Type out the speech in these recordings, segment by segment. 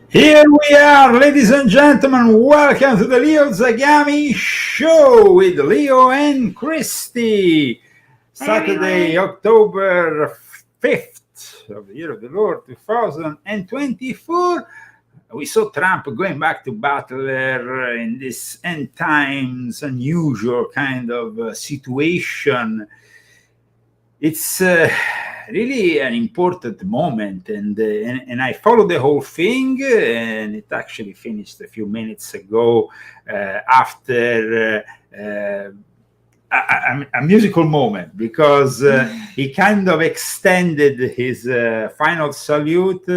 Here we are, ladies and gentlemen. Welcome to the Leo Zagami Show with Leo and Christy. Saturday, October 5th of the year of the Lord 2024. We saw Trump going back to Butler in this end times unusual kind of situation. It's really an important moment, and I followed the whole thing, and it actually finished a few minutes ago after a musical moment, because he kind of extended his final salute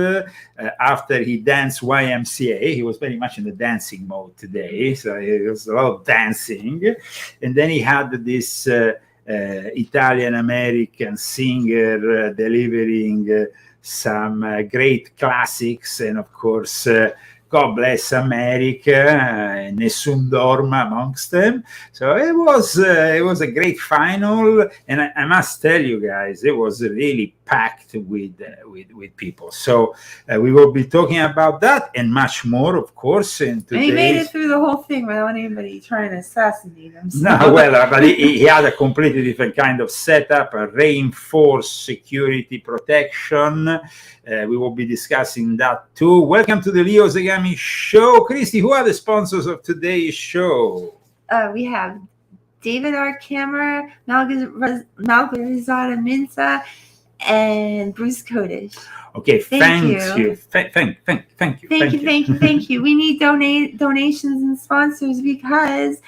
after he danced YMCA. He was very much in the dancing mode today, so it was a lot of dancing, and then he had this Italian-American singer delivering some great classics, and of course, God Bless America, Nessun Dorma amongst them. So it was a great final, and I must tell you guys, it was really packed with people. So we will be talking about that and much more, of course. And he made it through the whole thing without anybody trying to assassinate him. So. No, well, but he had a completely different kind of setup, a reinforced security protection. We will be discussing that too. Welcome to the Leo Zagami Show. Christy, who are the sponsors of today's show? We have David R. Kammer, Malgorizada Minza, and Bruce Kodish. Okay, thank you. Thank you. We need donations and sponsors because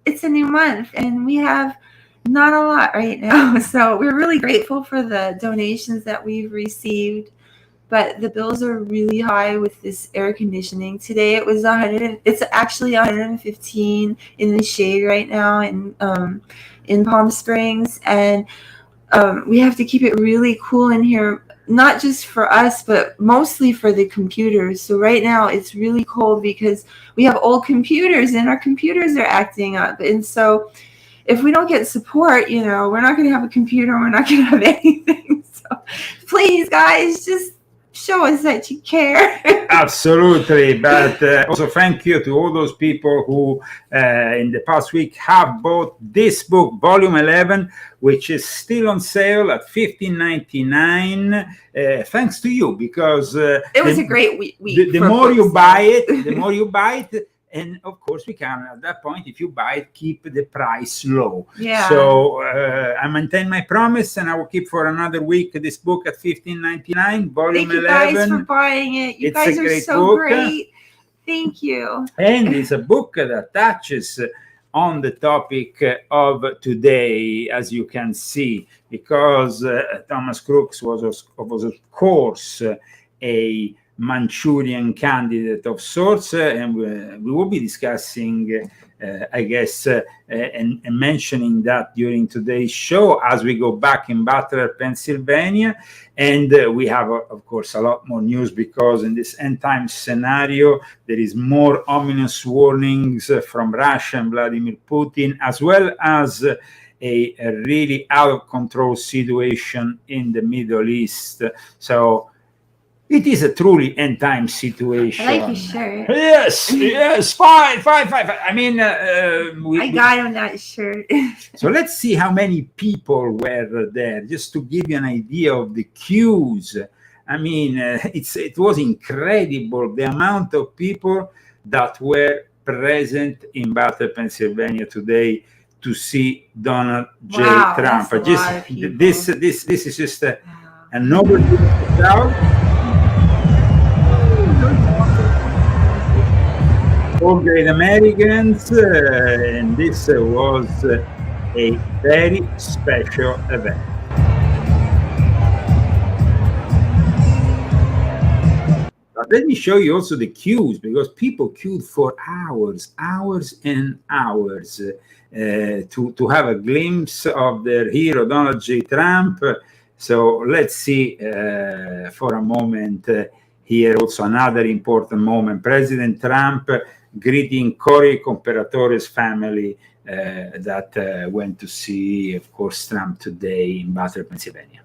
it's a new month and we have not a lot right now. So we're really grateful for the donations that we've received, but the bills are really high with this air conditioning. Today it was it's actually 115 in the shade right now in Palm Springs, and we have to keep it really cool in here, not just for us, but mostly for the computers. So right now it's really cold because we have old computers and our computers are acting up. And so if we don't get support, we're not going to have a computer. We're not going to have anything. So please, guys, just show us that you care. Absolutely. But also thank you to all those people who in the past week have bought this book, Volume 11, which is still on sale at $15.99. Thanks to you, because it was a great week. The more you buy it, and of course we can, at that point, if you buy it, keep the price low. Yeah. So I maintain my promise, and I will keep for another week this book at $15.99, Volume 11. Thank you guys for buying it. You guys are so great. Thank you. And it's a book that touches on the topic of today, as you can see, because Thomas Crooks was of course a Manchurian candidate of sorts, and we will be discussing, I guess, and mentioning that during today's show as we go back in Butler, Pennsylvania. And we have, of course, a lot more news, because in this end time scenario, there is more ominous warnings from Russia and Vladimir Putin, as well as a really out of control situation in the Middle East. So it is a truly end time situation. I like your shirt. Yes, fine. I mean, I got on that shirt. So let's see how many people were there, just to give you an idea of the queues. I mean, it was incredible, the amount of people that were present in Butler, Pennsylvania today to see Donald J. Trump. This is just an overview of the crowd. All great Americans, and this was a very special event. But let me show you also the queues, because people queued for hours and hours to have a glimpse of their hero, Donald J. Trump. So let's see for a moment here also another important moment. President Trump greeting Cory Comperatore's family that went to see, of course, Trump today in Butler, Pennsylvania.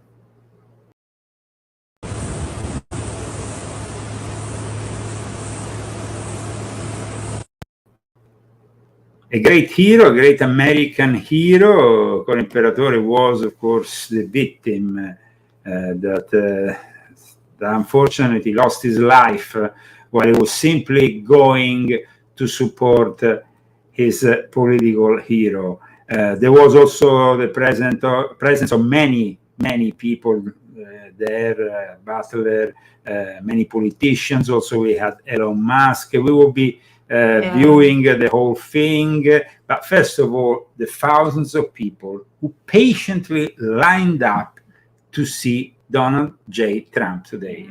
a great hero, a great American hero. L'imperatore was, of course, the victim that unfortunately lost his life while he was simply going to support his political hero. There was also the presence of many people there, Butler, many politicians. Also, we had Elon Musk. We will be viewing the whole thing. But first of all, the thousands of people who patiently lined up to see Donald J. Trump today.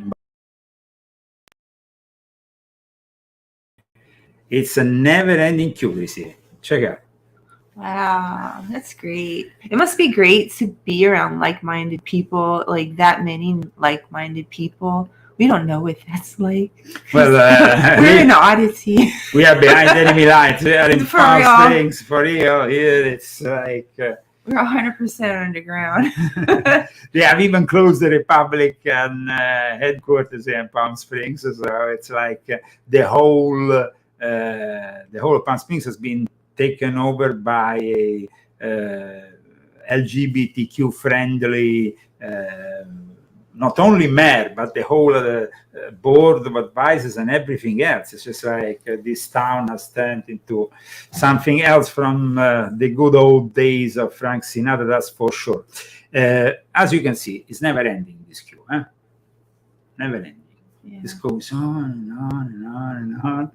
It's a never-ending curiosity. Check out. Wow, that's great. It must be great to be around like-minded people, like that many like-minded people. We don't know what that's like. Well, we're an oddity. We are behind enemy lines. We are in For Palm real. Springs, for real. Here it's like... we're 100% underground. They have even closed the Republican headquarters here in Palm Springs. So it's like the whole Palm Springs has been taken over by a LGBTQ friendly, not only mayor, but the whole board of advisors and everything else. It's just like this town has turned into something else from the good old days of Frank Sinatra, that's for sure. As you can see, it's never ending, this queue. Never ending. Yeah. This goes on and on and on and on.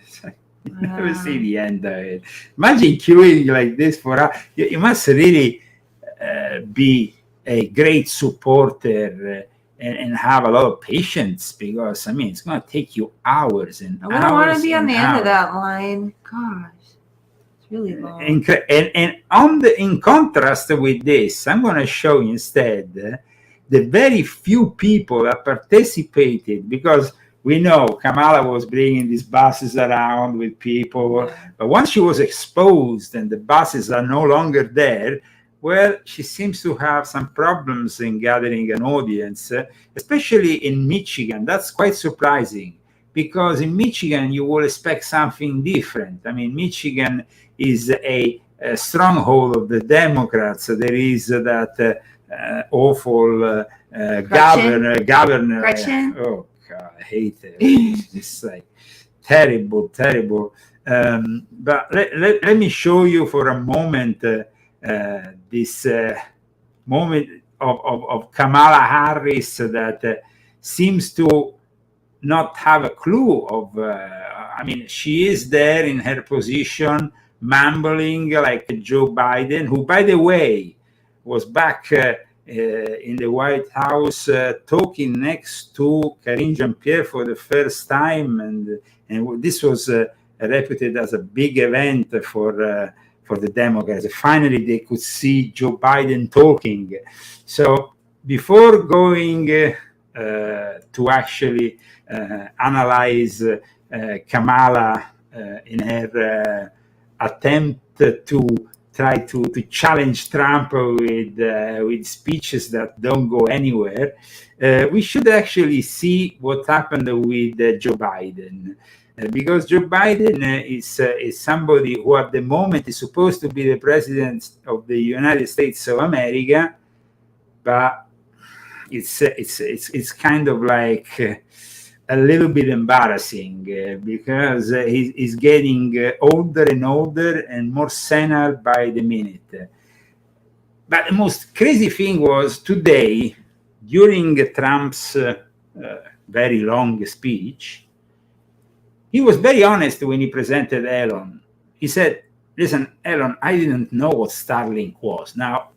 It's like, you never see the end of it. Imagine queuing like this for us. You must really be a great supporter and have a lot of patience, because I mean it's going to take you hours and hours. I don't want to be on the end of that line. Gosh, it's really long. And in contrast with this, I'm going to show you instead the very few people that participated, because we know Kamala was bringing these buses around with people, but once she was exposed and the buses are no longer there, well, she seems to have some problems in gathering an audience, especially in Michigan. That's quite surprising, because in Michigan, you will expect something different. I mean, Michigan is a stronghold of the Democrats. There is that awful governor. Oh, God, I hate it. It's like terrible. But let me show you for a moment this moment of Kamala Harris that seems to not have a clue of, I mean, she is there in her position, mumbling like Joe Biden, who, by the way, was back in the White House talking next to Karine Jean-Pierre for the first time. And this was reputed as a big event for the Democrats. Finally, they could see Joe Biden talking. So before going to actually analyze Kamala in her attempt to try to challenge Trump with speeches that don't go anywhere, we should actually see what happened with Joe Biden. Because Joe Biden is somebody who at the moment is supposed to be the president of the United States of America, but it's kind of like a little bit embarrassing because he's getting older and older and more senile by the minute. But the most crazy thing was today, during Trump's very long speech, he was very honest when he presented Elon. He said, listen, Elon, I didn't know what Starlink was. Now,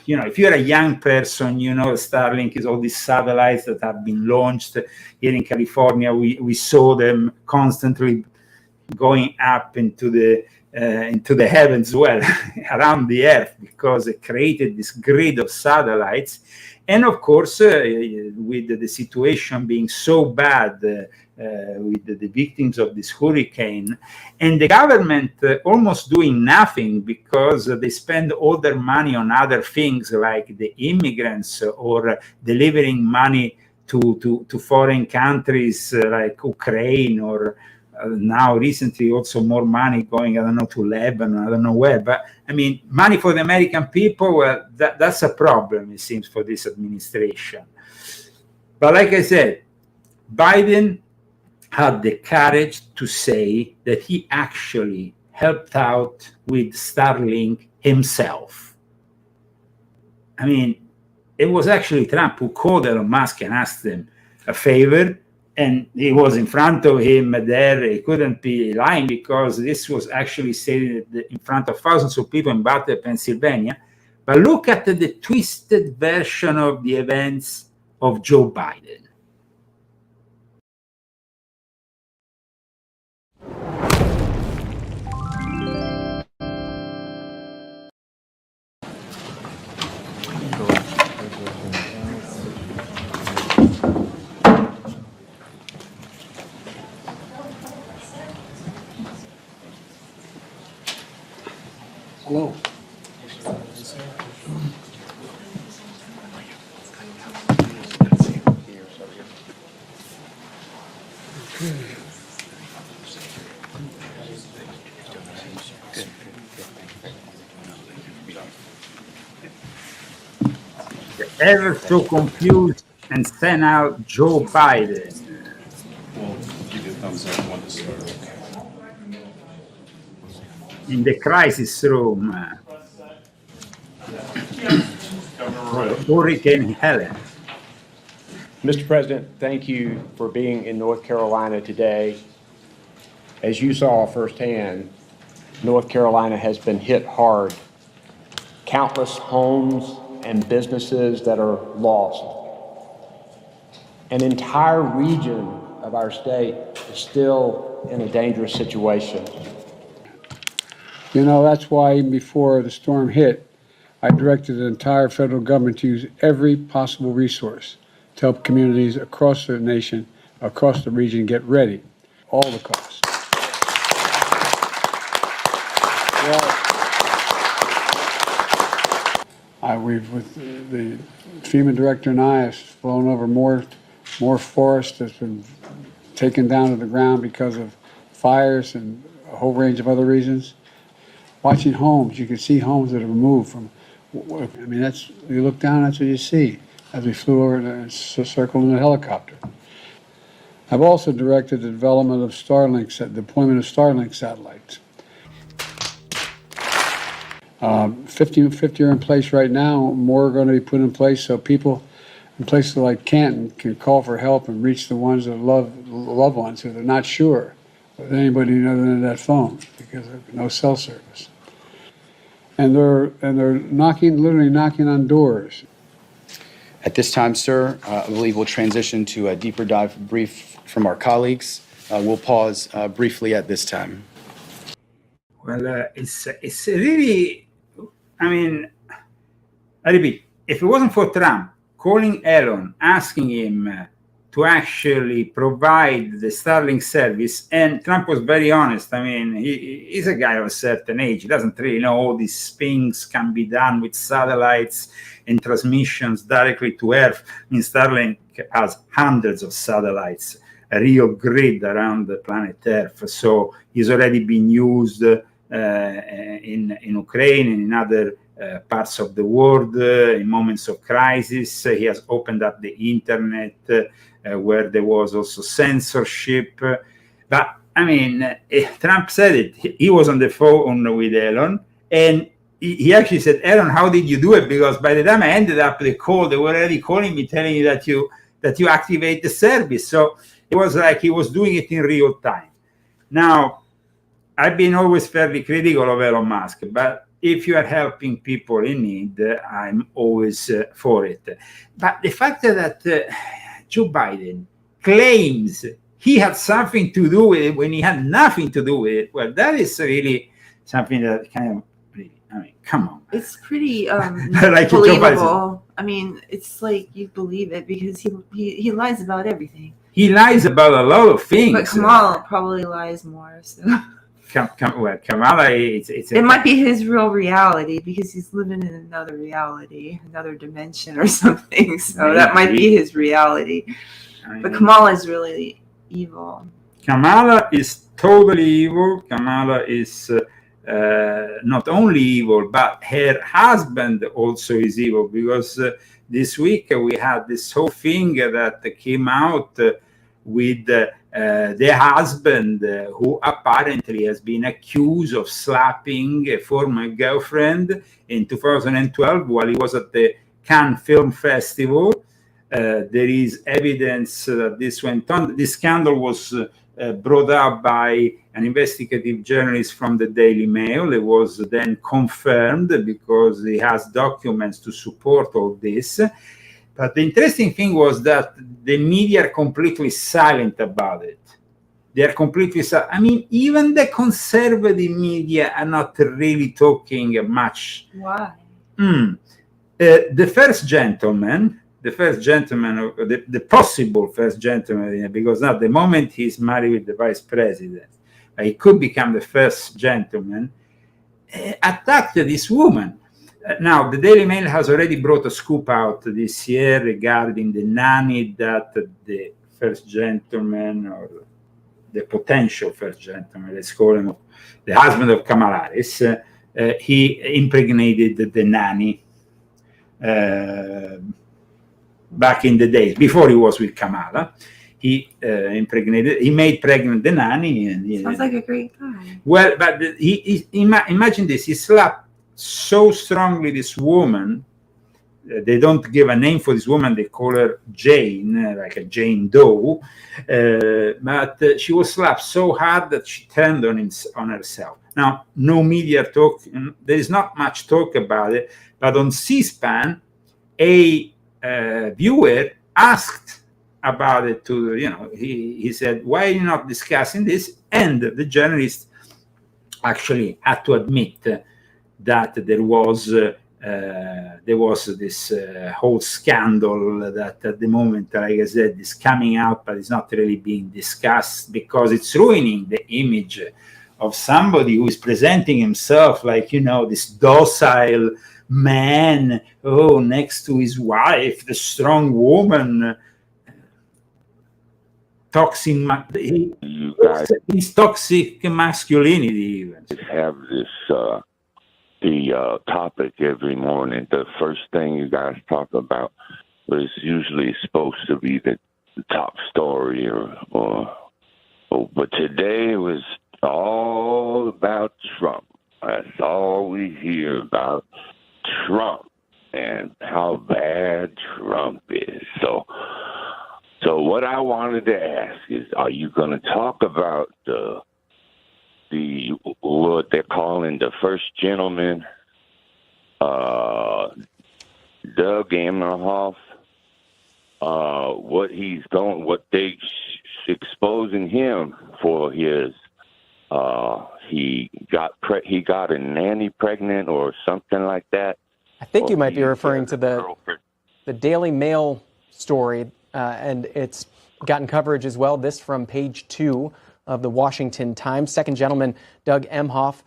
you know, if you're a young person, you know Starlink is all these satellites that have been launched here in California. We saw them constantly going up into the heavens, well, around the Earth, because it created this grid of satellites. And of course, with the situation being so bad with the victims of this hurricane, and the government almost doing nothing because they spend all their money on other things like the immigrants or delivering money to foreign countries like Ukraine or now recently also more money going, I don't know, to Lebanon, I don't know where. But I mean, money for the American people, well, that's a problem, it seems, for this administration. But like I said, Biden had the courage to say that he actually helped out with Starlink himself. I mean, it was actually Trump who called Elon Musk and asked him a favor, and he was in front of him there. He couldn't be lying, because this was actually stated in front of thousands of people in Butler, Pennsylvania. But look at the twisted version of the events of Joe Biden. Hello. Ever so confused and sent out Joe Biden. We'll give you a thumbs up when to start. In the crisis room. Hurricane Helen. Mr. President, thank you for being in North Carolina today. As you saw firsthand, North Carolina has been hit hard. Countless homes and businesses that are lost. An entire region of our state is still in a dangerous situation. You know, that's why even before the storm hit, I directed the entire federal government to use every possible resource to help communities across the nation, across the region get ready, all the costs. We've, with the FEMA director and I, have flown over more forest that's been taken down to the ground because of fires and a whole range of other reasons. Watching homes, you can see homes that are removed from, I mean, that's, you look down, that's what you see as we flew over and circled in a helicopter. I've also directed the development of Starlink, deployment of Starlink satellites. 50 are in place right now, more are going to be put in place so people in places like Canton can call for help and reach the ones that loved ones who they're not sure with anybody other than that phone because there's no cell service. And they're literally knocking on doors. At this time, sir, I believe we'll transition to a deeper dive brief from our colleagues. We'll pause briefly at this time. Well, it's really, I mean, I repeat, if it wasn't for Trump calling Elon, asking him to actually provide the Starlink service, and Trump was very honest. I mean, he's a guy of a certain age. He doesn't really know all these things can be done with satellites and transmissions directly to Earth. I mean, Starlink has hundreds of satellites, a real grid around the planet Earth. So he's already been used in Ukraine and in other parts of the world in moments of crisis. He has opened up the internet where there was also censorship. But I mean, Trump said it. He was on the phone with Elon, and he actually said, "Elon, how did you do it? Because by the time I ended up the call, they were already calling me, telling me that you activate the service." So it was like he was doing it in real time. Now, I've been always fairly critical of Elon Musk, but if you are helping people in need, I'm always for it. But the fact that Joe Biden claims he had something to do with it when he had nothing to do with it, well, that is really something that kind of, I mean, come on. It's pretty like believable. I mean, it's like you believe it because he lies about everything. He lies about a lot of things. But Kamala probably lies more. So. Kamala, it might be his real reality because he's living in another reality, another dimension or something. So maybe. That might be his reality. I mean, but Kamala is really evil. Kamala is totally evil. Kamala is not only evil, but her husband also is evil, because this week we had this whole thing that came out with the husband who apparently has been accused of slapping a former girlfriend in 2012 while he was at the Cannes Film Festival. There is evidence that this went on. This scandal was brought up by an investigative journalist from the Daily Mail. It was then confirmed because he has documents to support all this. But the interesting thing was that the media are completely silent about it. They are completely silent. I mean, even the conservative media are not really talking much. Why? The first gentleman, the possible first gentleman, because at the moment he's married with the vice president, he could become the first gentleman, attacked this woman. Now, the Daily Mail has already brought a scoop out this year regarding the nanny that the first gentleman, or the potential first gentleman, let's call him, the husband of Kamala Harris, he impregnated the nanny back in the days, before he was with Kamala. He made pregnant the nanny. And Sounds like a great guy. Well, but imagine this, he slapped so strongly this woman. They don't give a name for this woman, they call her Jane, like a Jane Doe, but she was slapped so hard that she turned on herself. Now, no media talk, there is not much talk about it, but on C-SPAN, a viewer asked about it to, he said, why are you not discussing this? And the journalist actually had to admit that there was this whole scandal that at the moment, like I said, is coming out, but it's not really being discussed because it's ruining the image of somebody who is presenting himself like, this docile man, next to his wife, the strong woman. Toxic, he's toxic masculinity even. Have this the topic every morning. The first thing you guys talk about is usually supposed to be the top story, but today was all about Trump. That's all we hear about, Trump and how bad Trump is. So what I wanted to ask is, are you going to talk about the what they're calling the first gentleman, Doug Emhoff, what they exposing him for his he got a nanny pregnant or something like that. I think you might be referring to the Daily Mail story, and it's gotten coverage as well. This from page 2 of the Washington Times. Second gentleman Doug Emhoff,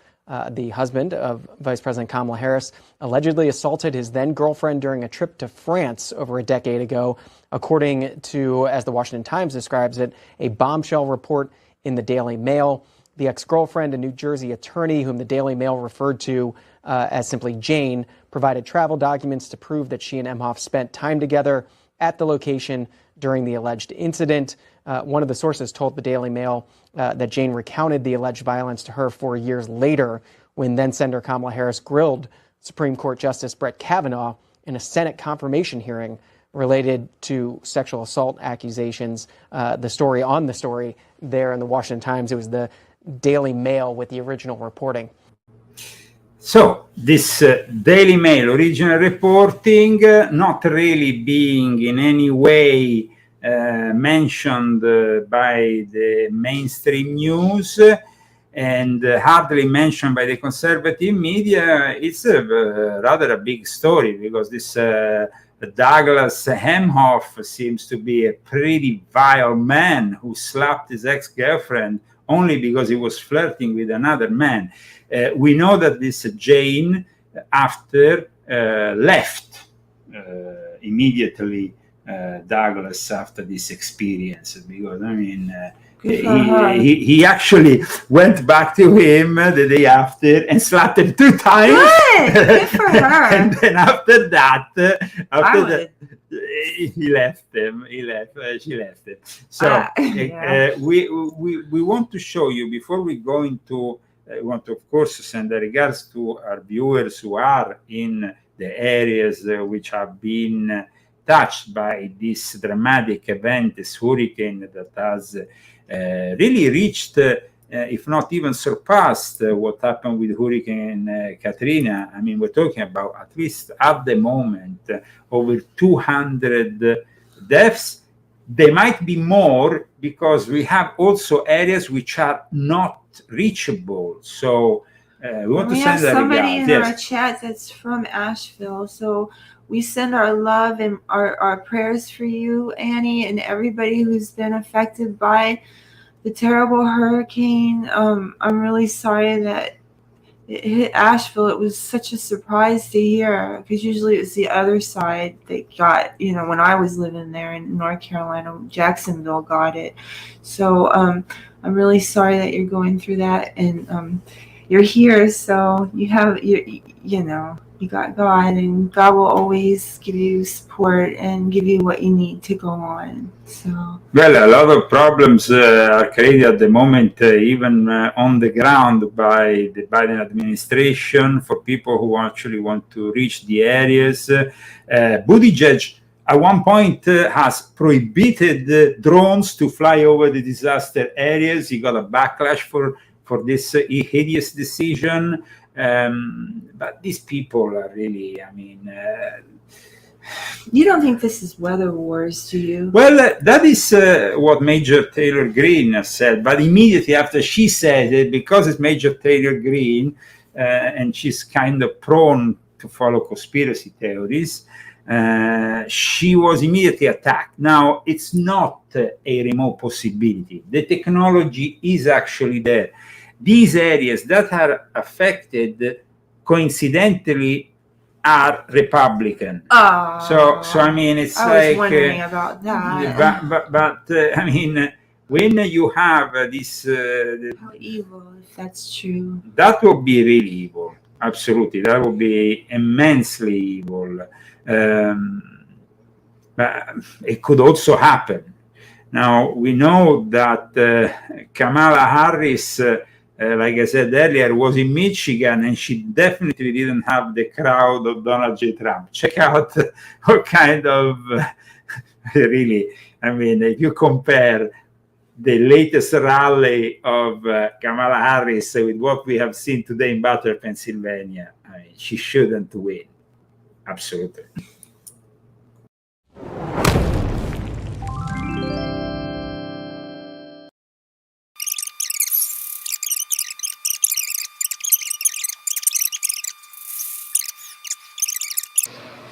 the husband of Vice President Kamala Harris, allegedly assaulted his then-girlfriend during a trip to France over a decade ago, according to, as the Washington Times describes it, a bombshell report in the Daily Mail. The ex-girlfriend, a New Jersey attorney whom the Daily Mail referred to as simply Jane, provided travel documents to prove that she and Emhoff spent time together at the location during the alleged incident. One of the sources told the Daily Mail that Jane recounted the alleged violence to her 4 years later when then-Senator Kamala Harris grilled Supreme Court Justice Brett Kavanaugh in a Senate confirmation hearing related to sexual assault accusations. The story there in the Washington Times, it was the Daily Mail with the original reporting. So this Daily Mail original reporting not really being in any way mentioned by the mainstream news and hardly mentioned by the conservative media. It's rather a big story because this Douglas Emhoff seems to be a pretty vile man who slapped his ex-girlfriend only because he was flirting with another man. We know that this Jane, after left immediately Douglas after this experience, because Good for her. He actually went back to him the day after and slapped him 2 times. Good for her. And then after that, would. he left him. She left him. So Yeah. we want to show you before we go into. We want to, of course, send the regards to our viewers who are in the areas which have been touched by this dramatic event, this hurricane that has really reached, if not even surpassed, what happened with Hurricane Katrina. I mean, we're talking about, at least at the moment, over 200 deaths. There might be more because we have also areas which are not reachable. So we want to send have somebody in regards. our chat that's from Asheville. So we send our love and our prayers for you, Annie, and everybody who's been affected by the terrible hurricane. I'm really sorry that it hit Asheville. It was such a surprise to hear, because usually it was the other side that got, when I was living there in North Carolina, Jacksonville got it. So I'm really sorry that you're going through that, and you're here, so you have you got God, and God will always give you support and give you what you need to go on. So well, a lot of problems are created at the moment, even on the ground by the Biden administration, for people who actually want to reach the areas. Buttigieg at one point has prohibited drones to fly over the disaster areas. He got a backlash for this hideous decision. But these people are really, you don't think this is weather wars, do you? Well, that is what Major Taylor Greene said. But immediately after she said it, because it's Major Taylor Greene, and she's kind of prone to follow conspiracy theories, she was immediately attacked. Now, it's not a remote possibility. The technology is actually there. These areas that are affected, coincidentally, are Republican. Oh, so I mean, it's I was wondering about that. But I mean, when you have this, how evil, if that's true. that would be really evil. Absolutely, that would be immensely evil. But it could also happen. Now we know that Kamala Harris, like I said earlier, was in Michigan, and she definitely didn't have the crowd of Donald J. Trump. Check out what kind of, really, if you compare the latest rally of Kamala Harris with what we have seen today in Butler, Pennsylvania, she shouldn't win. Absolutely.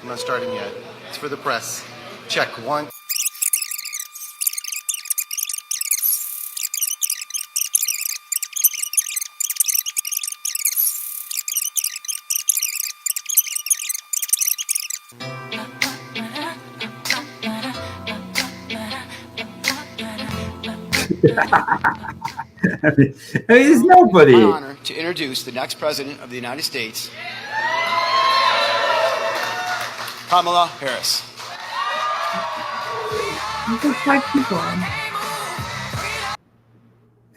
I'm not starting yet. It's for the press. Check 1. There's nobody. My honor to introduce the next president of the United States, Kamala Harris.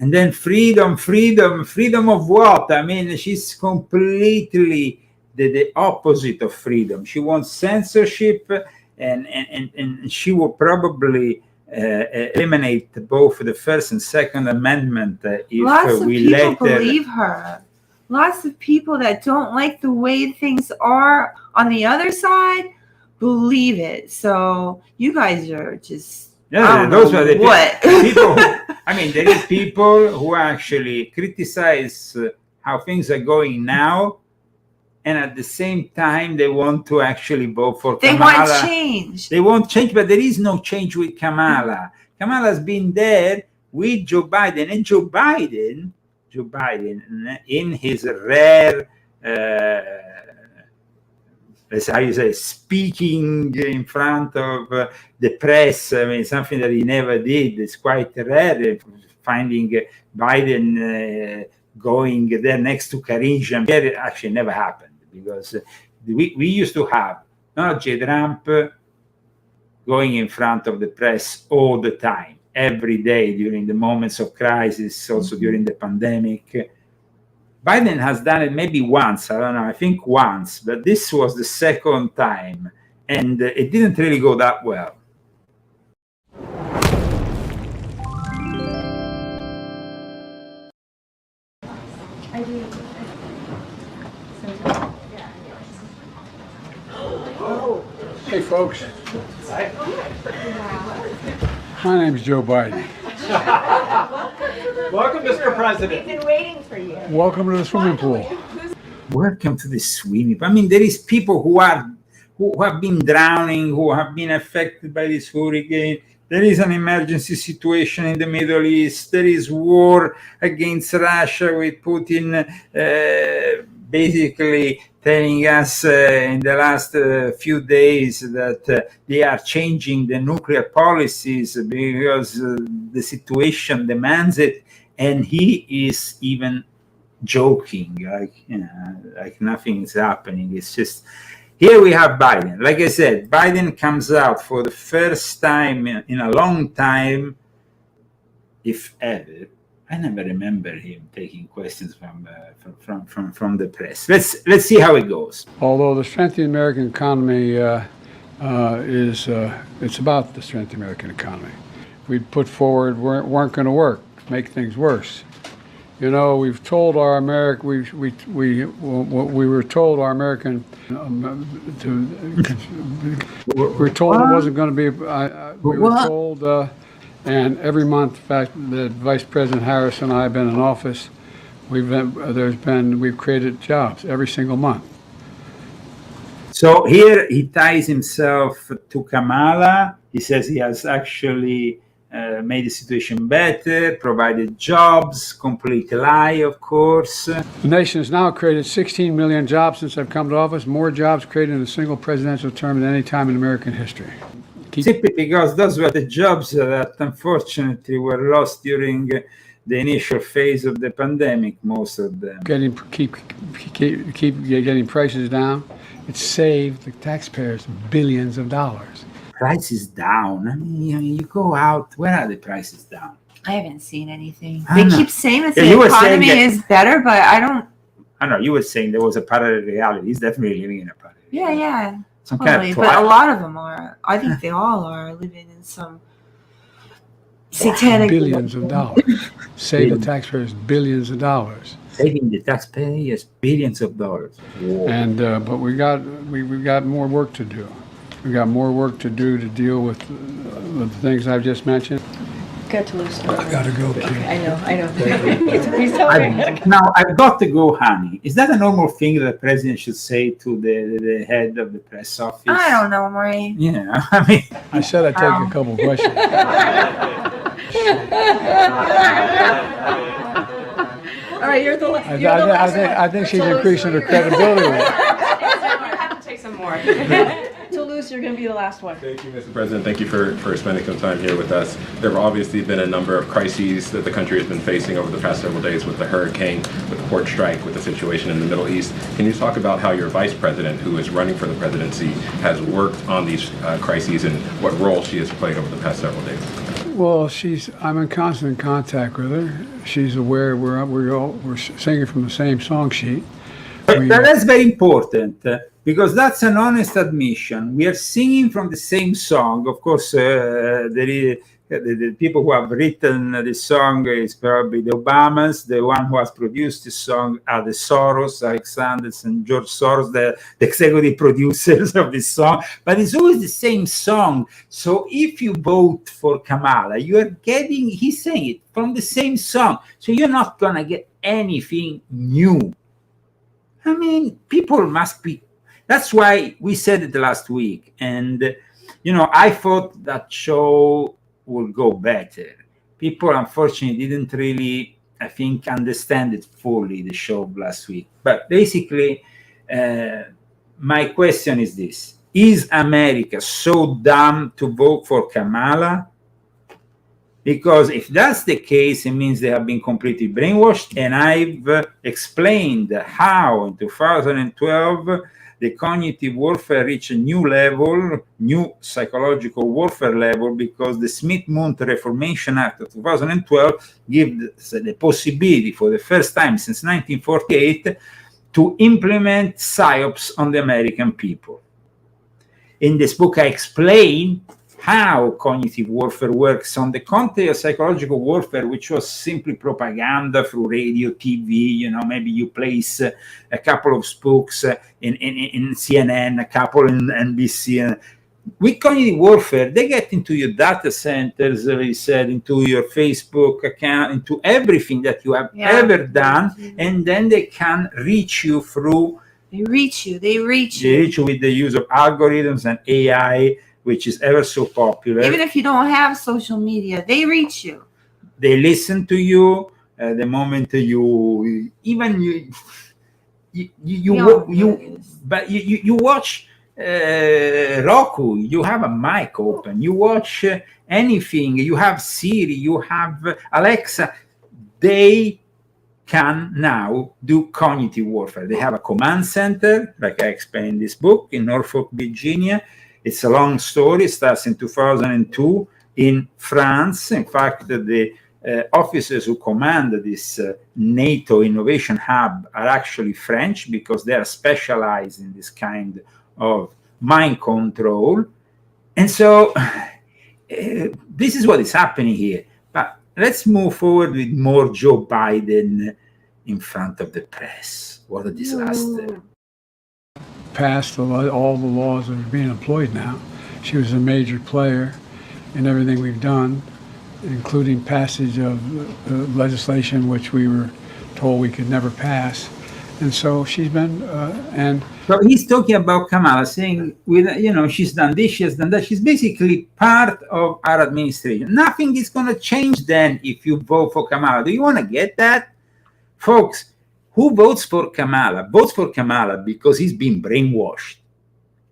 And then freedom of what? She's completely the opposite of freedom. She wants censorship, and she will probably eliminate both the First and Second Amendment if Lots of we people let believe her. Lots of people that don't like the way things are on the other side believe it. So you guys are just those are the people. There is people who actually criticize how things are going now, and at the same time they want to actually vote for Kamala. They want change. They want change, but there is no change with Kamala. Kamala's been there with Joe Biden, and Joe Biden, in his rare, speaking in front of the press, something that he never did. It's quite rare finding Biden going there next to Karine Jean-Pierre actually never happened, because we used to have J. Trump going in front of the press all the time, every day during the moments of crisis, also during the pandemic. Biden has done it maybe once, I don't know, I think once, but this was the second time, and it didn't really go that well. Hey, folks. My name's Joe Biden. Welcome, Mr. President. We've been waiting for you. Welcome to the swimming pool. Welcome to the swimming pool. I mean, there is people who have been drowning, who have been affected by this hurricane. There is an emergency situation in the Middle East. There is war against Russia with Putin basically telling us in the last few days that they are changing the nuclear policies because the situation demands it. And he is even joking, like nothing is happening. It's just, here we have Biden. Like I said, Biden comes out for the first time in a long time, if ever. I never remember him taking questions from the press. Let's see how it goes. Although the strength of the American economy it's about the strength of the American economy. We put forward weren't going to work, make things worse. You know, we've told our American, we were told our American, we were told it wasn't going to be, we were told, and every month, in fact, that Vice President Harris and I have been in office, we've created jobs every single month. So here he ties himself to Kamala. He says he has actually made the situation better, provided jobs, complete lie, of course. The nation has now created 16 million jobs since I've come to office, more jobs created in a single presidential term than any time in American history. Simply because those were the jobs that unfortunately were lost during the initial phase of the pandemic, most of them. Keep getting prices down. It saved the taxpayers billions of dollars. Prices down. I mean, you go out, where are the prices down? I haven't seen anything. I They know. keep saying that Yeah, you the were saying economy that- is better, but I don't. I know, you were saying there was a parallel reality. He's definitely living in a parallel reality. Yeah. Some Totally. kind of But a lot of them are. I think they all are living in some satanic. Billions of dollars. Save the taxpayers billions of dollars. Saving the taxpayers billions of dollars. Whoa. And but we've got more work to do. We've got more work to do to deal with the things I've just mentioned. Got to lose. I gotta go, kid. I know. He's sorry. Now, I've got to go, honey. Is that a normal thing that the president should say to the head of the press office? I don't know, Marie. Yeah, I mean, I said I'd take a couple of questions. All right, you're the last. I think she's increasing her credibility. You have to take some more. Toulouse, you're going to be the last one. Thank you, Mr. President. Thank you for spending some time here with us. There have obviously been a number of crises that the country has been facing over the past several days, with the hurricane, with the port strike, with the situation in the Middle East. Can you talk about how your vice president, who is running for the presidency, has worked on these crises and what role she has played over the past several days? Well, I'm in constant contact with her. She's aware we're singing from the same song sheet. that's very important because that's an honest admission. We are singing from the same song. Of course, the people who have written this song is probably the Obamas. The one who has produced this song are the Soros, Alexander and George Soros, the executive producers of this song. But it's always the same song. So if you vote for Kamala, you are getting, he's saying it, from the same song. So you're not going to get anything new. I mean, people must be, that's why we said it last week. And, I thought that show would go better. People, unfortunately, didn't really, I think, understand it fully, the show of last week. But basically, my question is this. Is America so dumb to vote for Kamala? Because if that's the case, it means they have been completely brainwashed. And I've explained how in 2012 the cognitive warfare reached a new level, new psychological warfare level, because the Smith-Mundt Reformation Act of 2012 gives the possibility for the first time since 1948 to implement psyops on the American people. In this book, I explain how cognitive warfare works on the contrary of psychological warfare, which was simply propaganda through radio, TV. Maybe you place a couple of spokes in CNN, a couple in NBC. With cognitive warfare, they get into your data centers, they said, into your Facebook account, into everything that you have ever done, and then they can reach you through. They reach you with the use of algorithms and AI, which is ever so popular. Even if you don't have social media, they reach you. They listen to you the moment you watch Roku. You have a mic open. You watch anything. You have Siri. You have Alexa. They can now do cognitive warfare. They have a command center, like I explained in this book, in Norfolk, Virginia. It's a long story. It starts in 2002 in France. In fact, the officers who command this NATO Innovation Hub are actually French, because they are specialized in this kind of mind control. And so this is what is happening here. But let's move forward with more Joe Biden in front of the press. What a disaster. Passed all the laws that are being employed now. She was a major player in everything we've done, including passage of legislation which we were told we could never pass. And so she's been, So he's talking about Kamala, saying, she's done this, she has done that. She's basically part of our administration. Nothing is going to change then if you vote for Kamala. Do you want to get that? Folks, who votes for Kamala? Votes for Kamala because he's been brainwashed.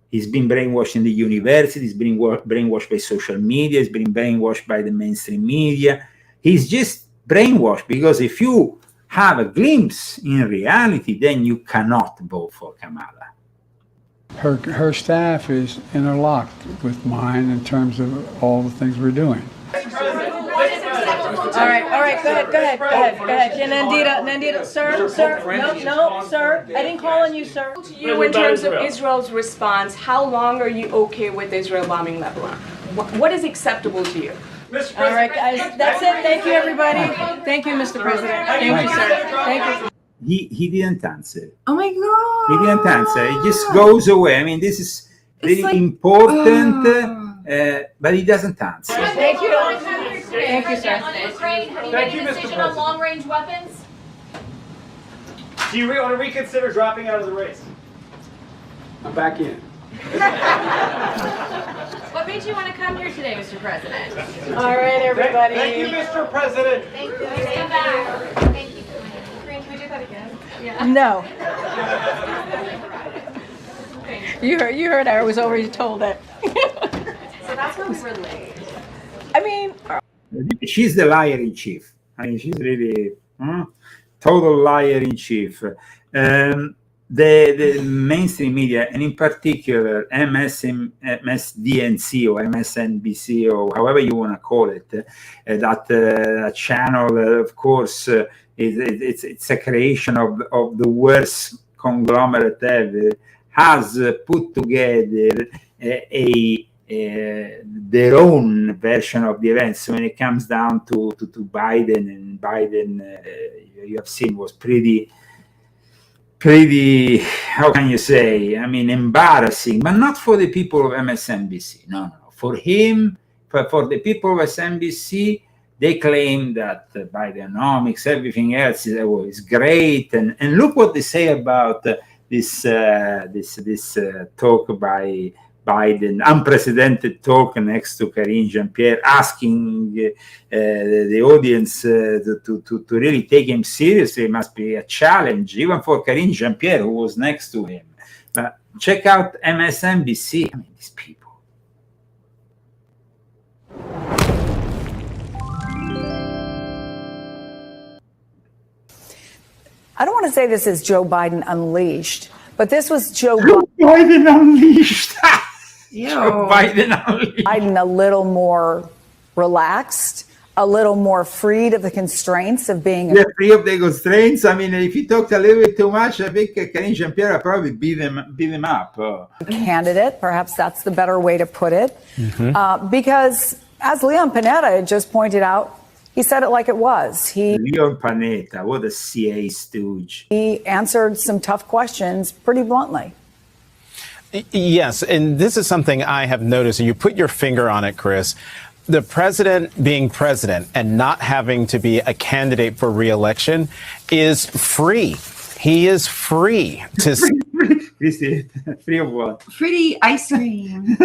He's been brainwashed in the university. He's been brainwashed by social media. He's been brainwashed by the mainstream media. He's just brainwashed because if you have a glimpse in reality, then you cannot vote for Kamala. Her staff is interlocked with mine in terms of all the things we're doing. All right, go ahead. Yeah, Nandita, sir, no, sir, I didn't call on you, sir. To you, in terms of Israel's response, how long are you okay with Israel bombing Lebanon? What is acceptable to you? All right, guys, that's it. Thank you, everybody. Thank you, Mr. President. Thank you, sir. Thank you. He didn't answer. Oh my God. He didn't answer. It just goes away. I mean, this is really important, but he doesn't answer. Thank you. Thank you, sir. On Ukraine, have you made a decision on long-range weapons? Do you want to reconsider dropping out of the race? I'm back in. What made you want to come here today, Mr. President? All right, everybody. Thank you, Mr. President. Thank you. Please come back. Thank you. Green, can we do that again? Yeah. No. You heard. I was already told that. So that's why we were late. I mean, she's the liar in chief. I mean, she's really total liar in chief. The mainstream media, and in particular MSDNC or MSNBC or however you want to call it, that channel, of course, it's a creation of the worst conglomerate ever, has put together their own version of the events. When it comes down to Biden, and Biden, you have seen, was pretty, how can you say, I mean, embarrassing, but not for the people of MSNBC. No. For him, for the people of MSNBC, they claim that Bidenomics, everything else is great. And look what they say about this talk by Biden, unprecedented talk next to Karine Jean-Pierre, asking the audience to really take him seriously. It must be a challenge, even for Karine Jean-Pierre, who was next to him. But check out MSNBC. I mean, these people. I don't want to say this is Joe Biden unleashed, but this was Joe Biden unleashed. Joe Biden Biden a little more relaxed, a little more freed of the constraints of being free of the constraints. I mean, if he talked a little bit too much, I think Karine Jean-Pierre probably beat him up. candidate. Perhaps that's the better way to put it. Because as Leon Panetta had just pointed out, he said it like it was. Leon Panetta, what a CA stooge. He answered some tough questions pretty bluntly. Yes, and this is something I have noticed, and you put your finger on it, Chris. The president being president and not having to be a candidate for re-election is free. He is free to free of what? Free ice cream.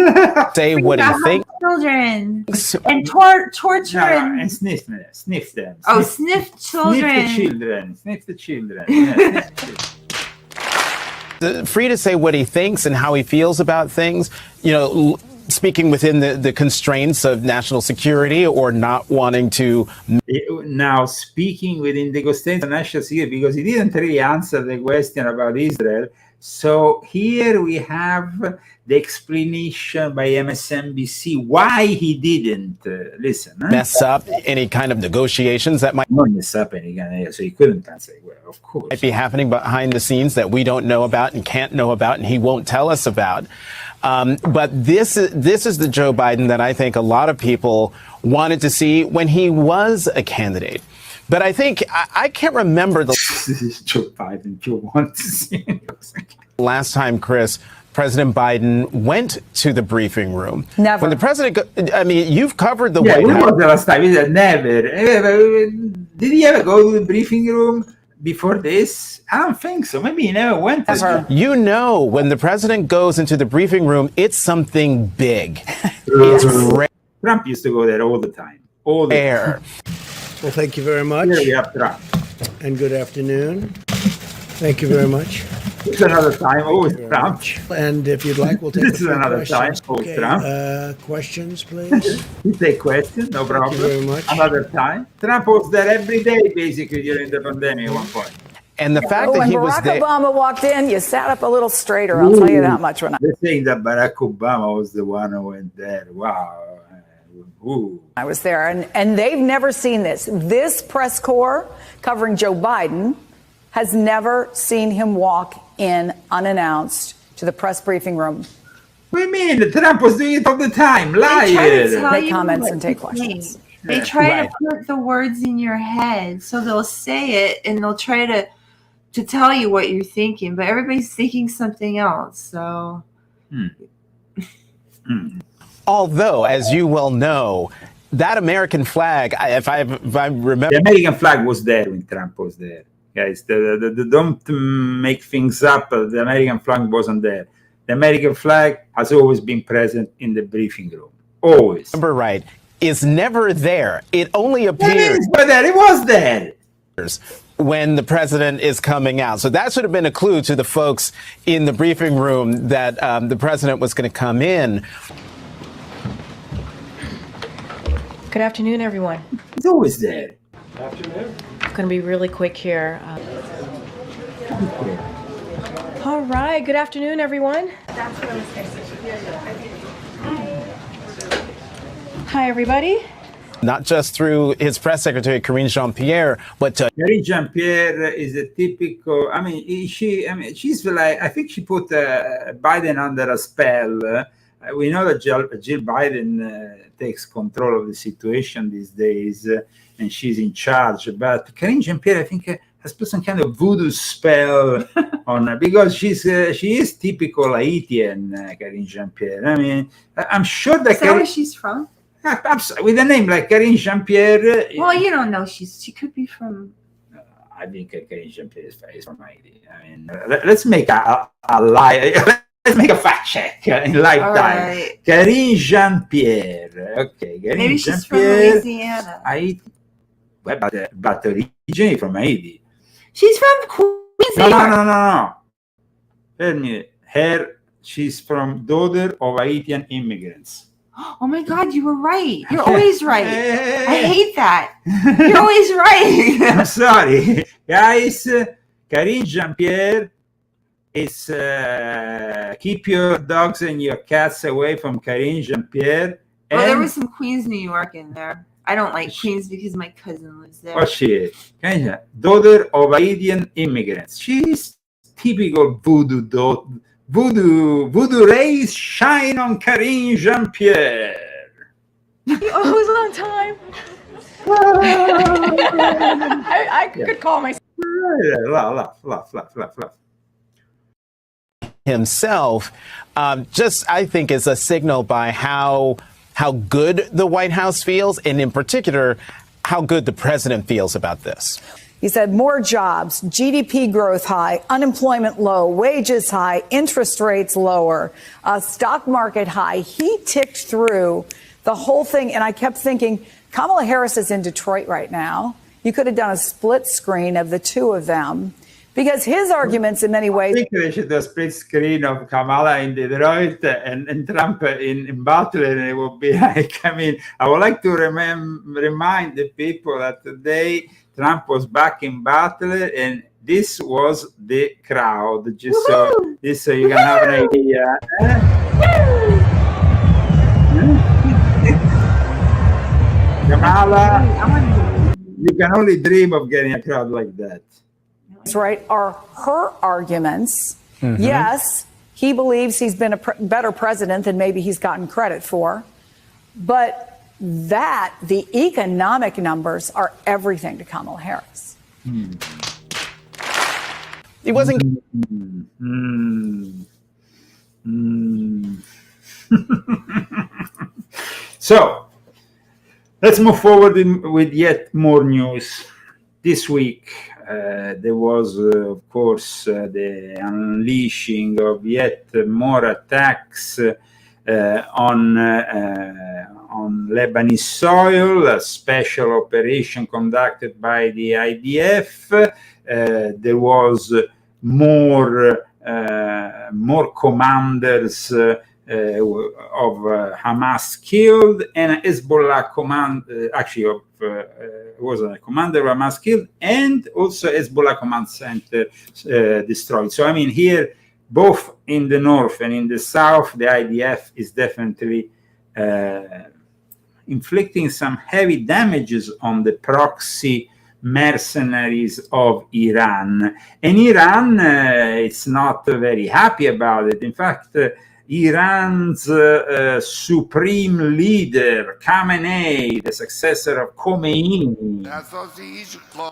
say what he thinks. Children and torture and sniff them. Oh, sniff children. Sniff the children. Yeah, free to say what he thinks and how he feels about things. You know, speaking within the constraints of national security or not wanting to. Now, speaking within the constraints of national security, because he didn't really answer the question about Israel. So here we have the explanation by MSNBC why he didn't listen. Mess up any kind of negotiations that might not mess up any kind of, so he couldn't answer. Well, of course, might be happening behind the scenes that we don't know about and can't know about, and he won't tell us about. But this is the Joe Biden that I think a lot of people wanted to see when he was a candidate. But I think I can't remember the Joe Biden you want to see. Last time, Chris, President Biden went to the briefing room. Never. When the president, I mean, you've covered the White House. White House. When was the last time? He said never. Did he ever go to the briefing room before this? I don't think so. Maybe he never went. You know, when the president goes into the briefing room, it's something big. It's Trump used to go there all the time. All the rare. Well, thank you very much. Here we have Trump. And good afternoon. Thank you very much. It's another time, always Trump. And if you'd like, we'll take This is another time, always Trump. Questions, please. You take questions, no problem. Thank you very much. Another time. Trump was there every day, basically, during the pandemic at one point. And the fact that he was Barack there. Obama walked in, you sat up a little straighter. I'll tell you that much. They're saying that Barack Obama was the one who went there. Wow. Ooh. I was there, and they've never seen this. This press corps covering Joe Biden has never seen him walk in unannounced to the press briefing room. What do you mean? Trump was doing it all the time. Liars. Make comments and take questions. They try to put the words in your head, so they'll say it and they'll try to tell you what you're thinking, but everybody's thinking something else. So. Although, as you well know, that American flag, if I remember. The American flag was there when Trump was there. Guys, don't make things up. The American flag wasn't there. The American flag has always been present in the briefing room. Always. Remember right. Is never there. It only appears. It was there. When the president is coming out. So that should have been a clue to the folks in the briefing room that the president was going to come in. Good afternoon, everyone. It's always there. Good afternoon. I'm going to be really quick here. All right. Good afternoon, everyone. That's what I was saying. Hi, everybody. Not just through his press secretary, Karine Jean-Pierre, but to Karine Jean-Pierre is a typical. I mean, she's like. I think she put Biden under a spell. We know that Jill Biden takes control of the situation these days, and she's in charge. But Karine Jean-Pierre, I think, has put some kind of voodoo spell on her because she is typical Haitian, Karine Jean-Pierre. I mean, I'm sure that. Is that where she's from? With a name like Karine Jean-Pierre. Well, you don't know. She could be from. I think Karine Jean-Pierre is from Haiti. I mean, let's make a lie. Let's make a fact check in lifetime. Right. Karine Jean-Pierre. Okay, Karine Maybe she's from Jean-Pierre. Louisiana. Haiti. Well, but originally from Haiti. She's from Queens. No. Tell me, she's from daughter of Haitian immigrants. Oh my God, you were right. You're always right. I hate that. You're always right. I'm sorry. Guys, Karine Jean-Pierre is keep your dogs and your cats away from Karine Jean-Pierre. Well, there was some Queens, New York in there. I don't like Queens because my cousin lives there. What she is? Daughter of Haitian immigrants. She's typical voodoo rays shine on Karine Jean-Pierre. You always on time. I could call myself. Laugh. Himself, just I think is a signal by how good the White House feels, and in particular, how good the president feels about this. He said more jobs, GDP growth high, unemployment low, wages high, interest rates lower, stock market high. He ticked through the whole thing, and I kept thinking, Kamala Harris is in Detroit right now. You could have done a split screen of the two of them, because his arguments in many ways. I think they should do a split screen of Kamala in Detroit and Trump in Butler, and it would be like, I mean, I would like to remind the people that today Trump was back in Butler, and this was the crowd, just so you can have an idea. Kamala, you can only dream of getting a crowd like that. Right, are her arguments. Mm-hmm. Yes, he believes he's been a better president than maybe he's gotten credit for, but that the economic numbers are everything to Kamala Harris. It wasn't. So let's move forward with yet more news. This week, there was, of course, the unleashing of yet more attacks on Lebanese soil, a special operation conducted by the IDF. There was more commanders of Hamas killed, and Hezbollah was a commander of Hamas killed, and also Hezbollah command center destroyed. So I mean, here, both in the north and in the south, the IDF is definitely inflicting some heavy damages on the proxy mercenaries of Iran. And Iran is not very happy about it. In fact, Iran's supreme leader, Khamenei, the successor of Khomeini,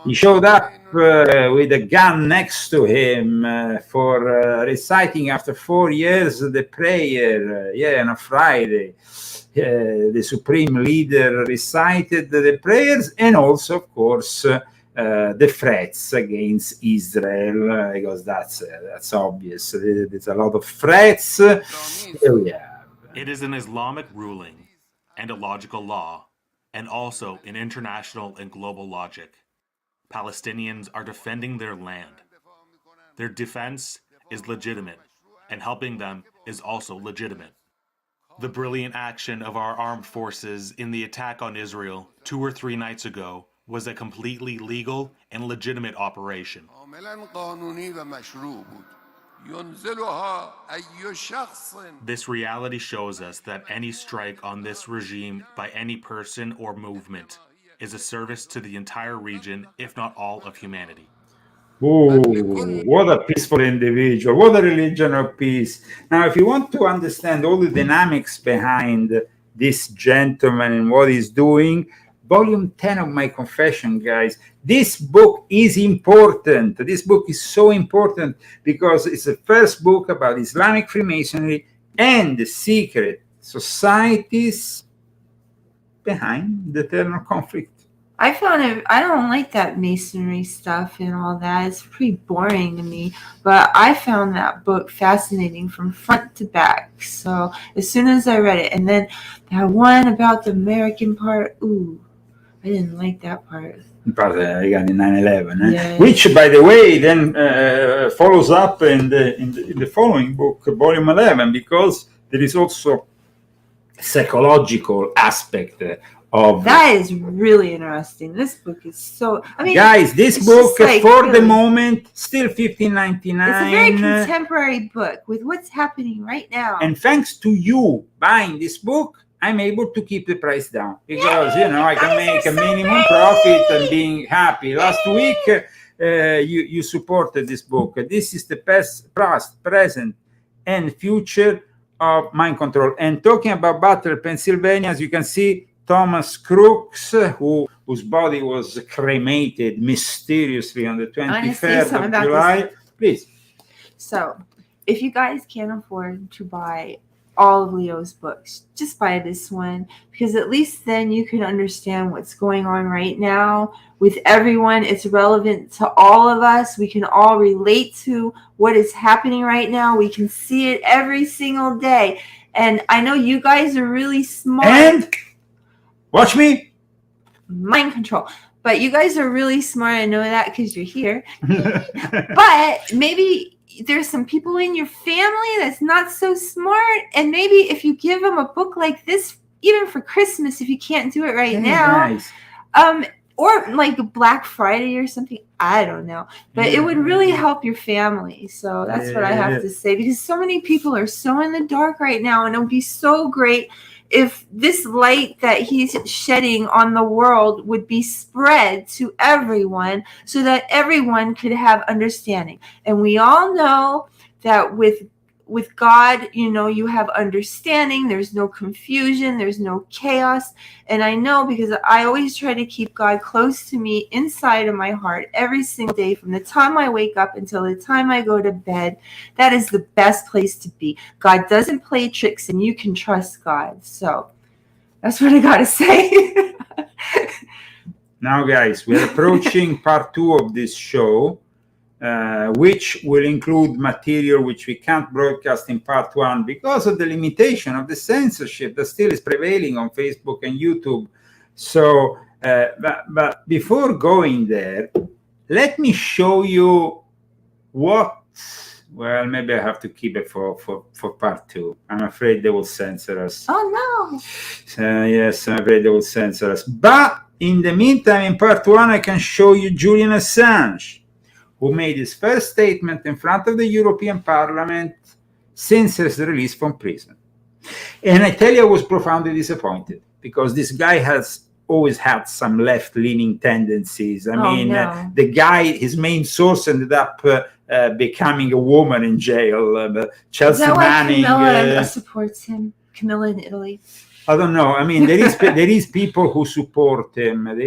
he showed up with a gun next to him for reciting after 4 years the prayer, on a Friday. The supreme leader recited the prayers, and also, of course, the threats against Israel, because that's obvious. There's a lot of threats. It is an Islamic ruling and a logical law, and also an international and global logic. Palestinians are defending their land. Their defense is legitimate, and helping them is also legitimate. The brilliant action of our armed forces in the attack on Israel 2 or 3 nights ago was a completely legal and legitimate operation. This reality shows us that any strike on this regime by any person or movement is a service to the entire region, if not all of humanity. Oh, what a peaceful individual. What a religion of peace. Now, if you want to understand all the dynamics behind this gentleman and what he's doing, Volume 10 of my confession, guys. This book is important. This book is so important because it's the first book about Islamic Freemasonry and the secret societies behind the eternal conflict. I found it, I don't like that masonry stuff and all that. It's pretty boring to me. But I found that book fascinating from front to back. So as soon as I read it, and then that one about the American part, I didn't like that part. Part again in 9/11, Yeah. Which, by the way, then follows up in the following book, Volume 11, because there is also a psychological aspect of That is really interesting. This book is so. I mean, guys. This it's book just like for the really- moment still $15.99. It's a very contemporary book with what's happening right now. And thanks to you buying this book, I'm able to keep the price down because I can make a minimum profit and being happy. Last week, you supported this book. This is the past, present, and future of mind control. And talking about Butler, Pennsylvania, as you can see, Thomas Crooks, whose body was cremated mysteriously on the 23rd of July. Please. So, if you guys can't afford to buy all of Leo's books, just buy this one, because at least then you can understand what's going on right now with everyone. It's relevant to all of us. We can all relate to what is happening right now. We can see it every single day. And I know you guys are really smart. And watch me. Mind control. But you guys are really smart. I know that because you're here. But maybe there's some people in your family that's not so smart, and maybe if you give them a book like this, even for Christmas, if you can't do it right now, nice. Or like Black Friday or something, I don't know, but it would really help your family. So that's what I have to say, because so many people are so in the dark right now, and it would be so great if this light that he's shedding on the world would be spread to everyone so that everyone could have understanding. And we all know that with God, you have understanding. There's no confusion. There's no chaos. And I know, because I always try to keep God close to me inside of my heart every single day, from the time I wake up until the time I go to bed. That is the best place to be. God doesn't play tricks, and you can trust God. So that's what I got to say. Now, guys, we're approaching part 2 of this show, which will include material which we can't broadcast in part 1 because of the limitation of the censorship that still is prevailing on Facebook and YouTube. So, but before going there, let me show you what. Well, maybe I have to keep it for part 2. I'm afraid they will censor us. Oh no! Yes, I'm afraid they will censor us. But in the meantime, in part 1, I can show you Julian Assange, who made his first statement in front of the European Parliament since his release from prison. And I tell you, I was profoundly disappointed, because this guy has always had some left-leaning tendencies. I mean, the guy, his main source ended up becoming a woman in jail. Chelsea Manning. Camilla supports him. Camilla in Italy. I don't know. I mean, there is people who support him. But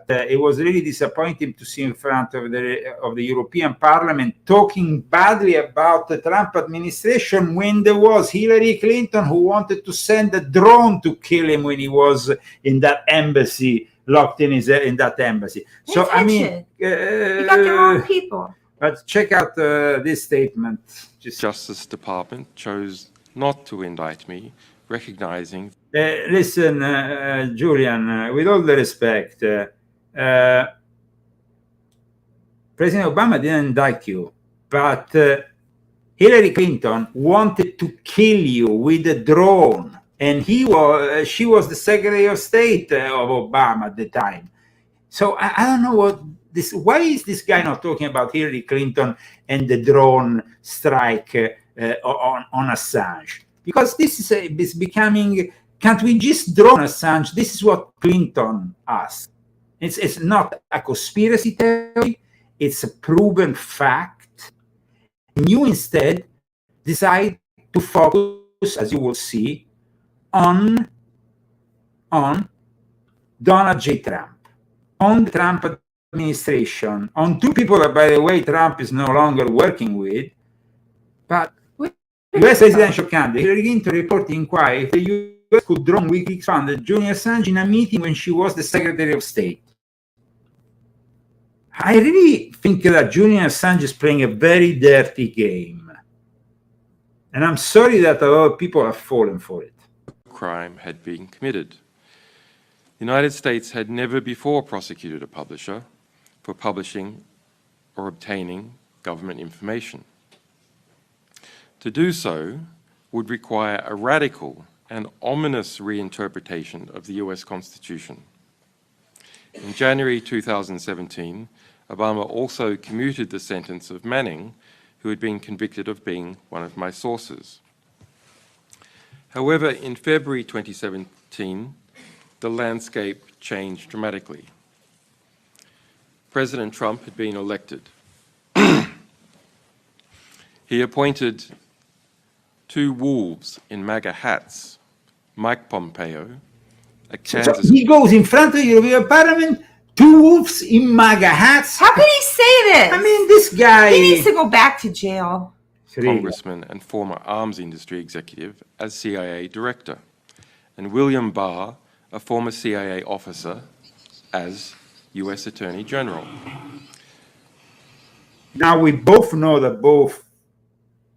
it was really disappointing to see in front of the European Parliament talking badly about the Trump administration when there was Hillary Clinton who wanted to send a drone to kill him when he was in that embassy, locked in that embassy. So I mean, you got the wrong people. But check out this statement. Justice Department chose not to indict me, recognizing... Listen, Julian, with all the respect, President Obama didn't indict you, but Hillary Clinton wanted to kill you with a drone, and she was the Secretary of State of Obama at the time. So I don't know why is this guy not talking about Hillary Clinton and the drone strike on Assange? Because this is becoming, can't we just drone Assange? This is what Clinton asked. It's not a conspiracy theory, it's a proven fact. And you instead decide to focus, as you will see, on Donald J. Trump, on the Trump administration, on two people that, by the way, Trump is no longer working with, but U.S. presidential candidate Hillary Clinton reported inquiry if the U.S. could drone WikiLeaks funded Julian Assange in a meeting when she was the Secretary of State. I really think that Julian Assange is playing a very dirty game. And I'm sorry that a lot of people have fallen for it. Crime had been committed. The United States had never before prosecuted a publisher for publishing or obtaining government information. To do so would require a radical an ominous reinterpretation of the US Constitution. In January 2017, Obama also commuted the sentence of Manning, who had been convicted of being one of my sources. However, in February 2017, the landscape changed dramatically. President Trump had been elected. He appointed two wolves in MAGA hats, Mike Pompeo, a Kansas... So he goes in front of the European Parliament, two wolves in MAGA hats. How could he say this? I mean, this guy... He needs to go back to jail. Congressman and former arms industry executive as CIA director, and William Barr, a former CIA officer, as US Attorney General. Now we both know that both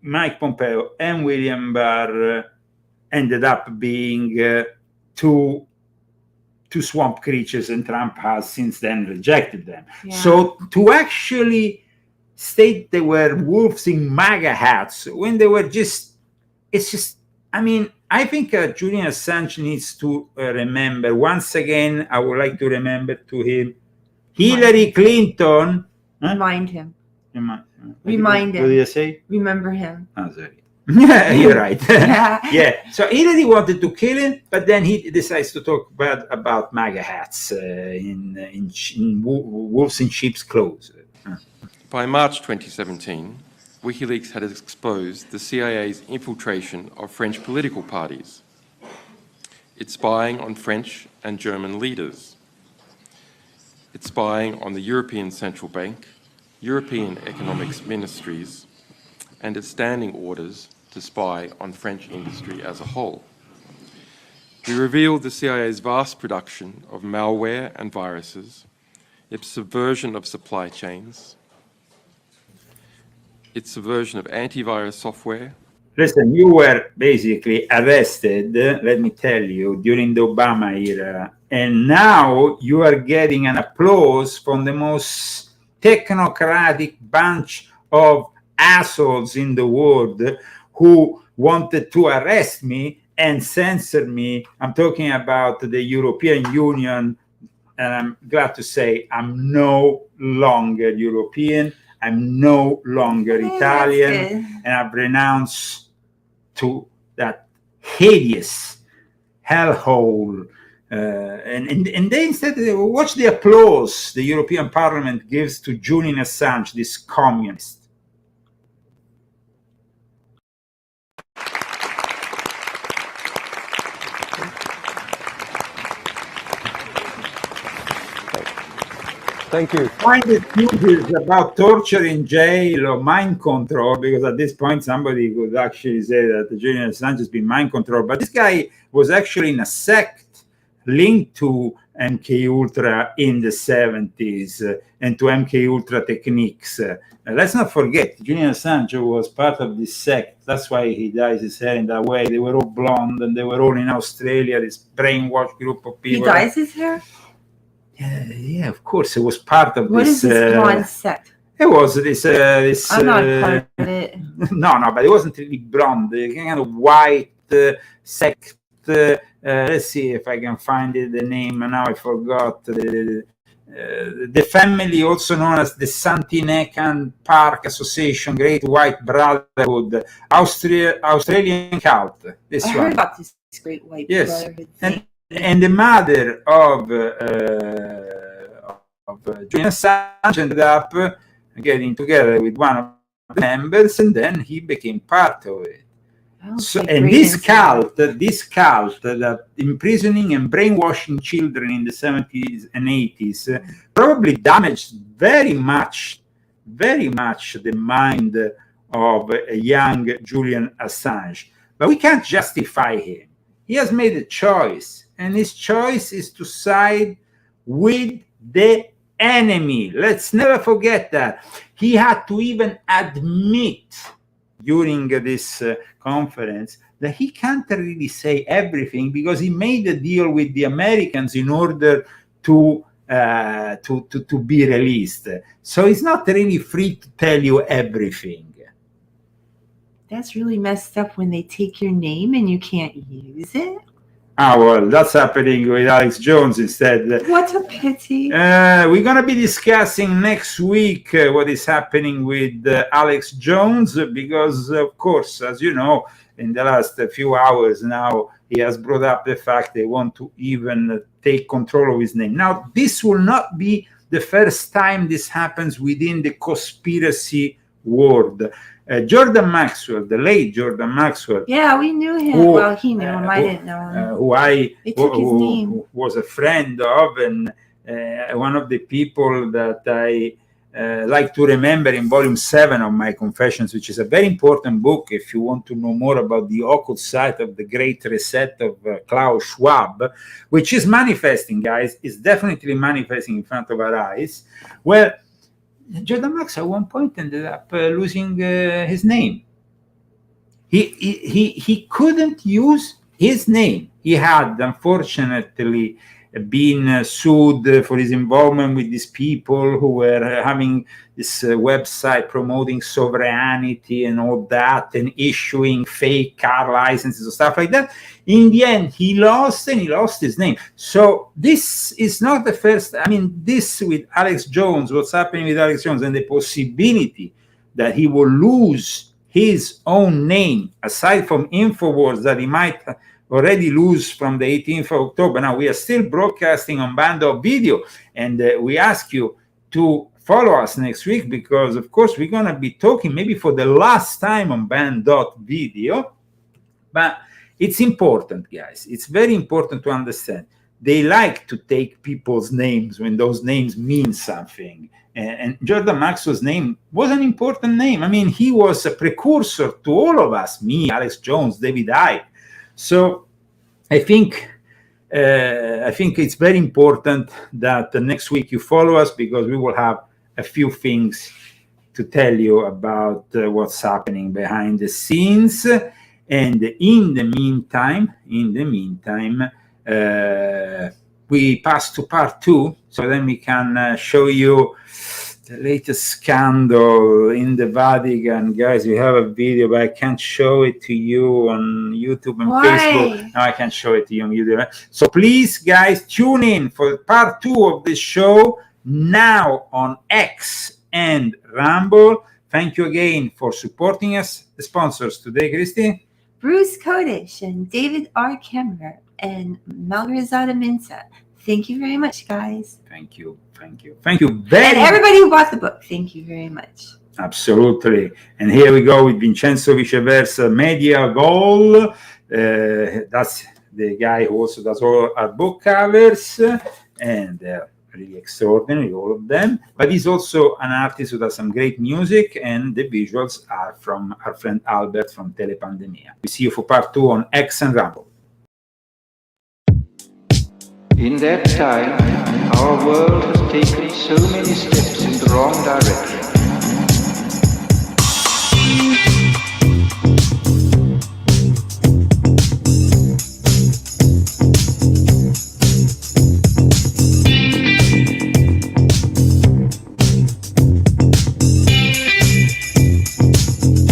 Mike Pompeo and William Barr ended up being two swamp creatures, and Trump has since then rejected them. Yeah. So to actually state they were wolves in MAGA hats when they were just, it's just, I mean, I think Julian Assange needs to remember, once again, I would like to remember to him, Hillary Clinton. Remind him. Remind him. What did I say? Remember him. Oh, sorry. Yeah, you're right. Yeah. So Hillary wanted to kill him, but then he decides to talk bad about MAGA hats in wolves in sheep's clothes. By March 2017, WikiLeaks had exposed the CIA's infiltration of French political parties, its spying on French and German leaders, its spying on the European Central Bank, European economics ministries, and its standing orders to spy on French industry as a whole. We revealed the CIA's vast production of malware and viruses, its subversion of supply chains, its subversion of antivirus software. Listen, you were basically arrested, let me tell you, during the Obama era, and now you are getting an applause from the most technocratic bunch of assholes in the world who wanted to arrest me and censor me. I'm talking about the European Union, and I'm glad to say I'm no longer European. I'm no longer Italian, and I've renounced to that hideous hellhole. And they instead watch the applause the European Parliament gives to Julian Assange, this communist. Thank you. Find excuses about torture in jail or mind control, because at this point somebody could actually say that Julian Assange has been mind controlled. But this guy was actually in a sect linked to MK Ultra in the 70s and to MK Ultra techniques. Let's not forget, Julian Assange was part of this sect. That's why he dyes his hair in that way. They were all blonde and they were all in Australia, this brainwashed group of people. He dyes his hair? Yeah, of course. It was part of what this. What is this blonde sect? It was this. I'm not part of it. No, but it wasn't really blonde. Kind of white sect. Let's see if I can find it. The name now I forgot. The family, also known as the Santinecan Park Association, Great White Brotherhood, Australian cult. This I one. heard about this Great White Brotherhood thing. And the mother of Julian Assange ended up getting together with one of the members, and then he became part of it. So, and this cult that imprisoning and brainwashing children in the 70s and 80s probably damaged very much the mind of a young Julian Assange. But we can't justify him. He has made a choice, and his choice is to side with the enemy. Let's never forget that. He had to even admit during this conference that he can't really say everything, because he made a deal with the Americans in order to be released. So he's not really free to tell you everything. That's really messed up when they take your name and you can't use it. Well, that's happening with Alex Jones instead. What a pity. We're going to be discussing next week what is happening with Alex Jones, because, of course, as you know, in the last few hours now, he has brought up the fact they want to even take control of his name. Now, this will not be the first time this happens within the conspiracy world. Jordan Maxwell, the late Jordan Maxwell. Yeah, we knew him. Well, he knew him. I didn't know him. Who was a friend of, and one of the people that I like to remember in volume 7 of my Confessions, which is a very important book if you want to know more about the occult side of the Great Reset of Klaus Schwab, which is manifesting, guys. It's definitely manifesting in front of our eyes. Well, Jordan Max at one point ended up losing his name. He couldn't use his name. He had, unfortunately, been sued for his involvement with these people who were having this website promoting sovereignty and all that, and issuing fake car licenses and stuff like that. In the end, he lost, and he lost his name. So this is not the first. I mean, this with Alex Jones, what's happening with Alex Jones, and the possibility that he will lose his own name, aside from InfoWars that he might already lose from the 18th of October. Now, we are still broadcasting on Band.of video, and we ask you to follow us next week, because, of course, we're going to be talking maybe for the last time on Band.video. But it's important, guys. It's very important to understand. They like to take people's names when those names mean something. And Jordan Maxwell's name was an important name. I mean, he was a precursor to all of us, me, Alex Jones, David Icke. So I think it's very important that next week you follow us, because we will have a few things to tell you about what's happening behind the scenes. And in the meantime, we pass to part 2, so then we can show you the latest scandal in the Vatican. Guys, we have a video, but I can't show it to you on YouTube and Facebook. No, I can't show it to you on YouTube. So please, guys, tune in for part 2 of this show now on X and Rumble. Thank you again for supporting us. The sponsors today, Christy? Bruce Kodish and David R. Kemmerer and Malgorzata Minta. Thank you very much, guys. Thank you very much. And everybody who bought the book, thank you very much. Absolutely. And here we go with Vincenzo Viceversa Media Goal. That's the guy who also does all our book covers, and they're really extraordinary, all of them. But he's also an artist who does some great music, and the visuals are from our friend Albert from Telepandemia. We see you for part 2 on X and Rumble. In that time, our world has taken so many steps in the wrong direction.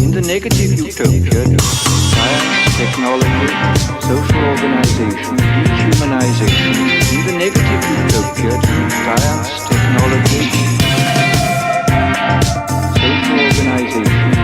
In the negative utopia, science, technology, social organization, dehumanization. In the negative utopia, science, technology, social organization,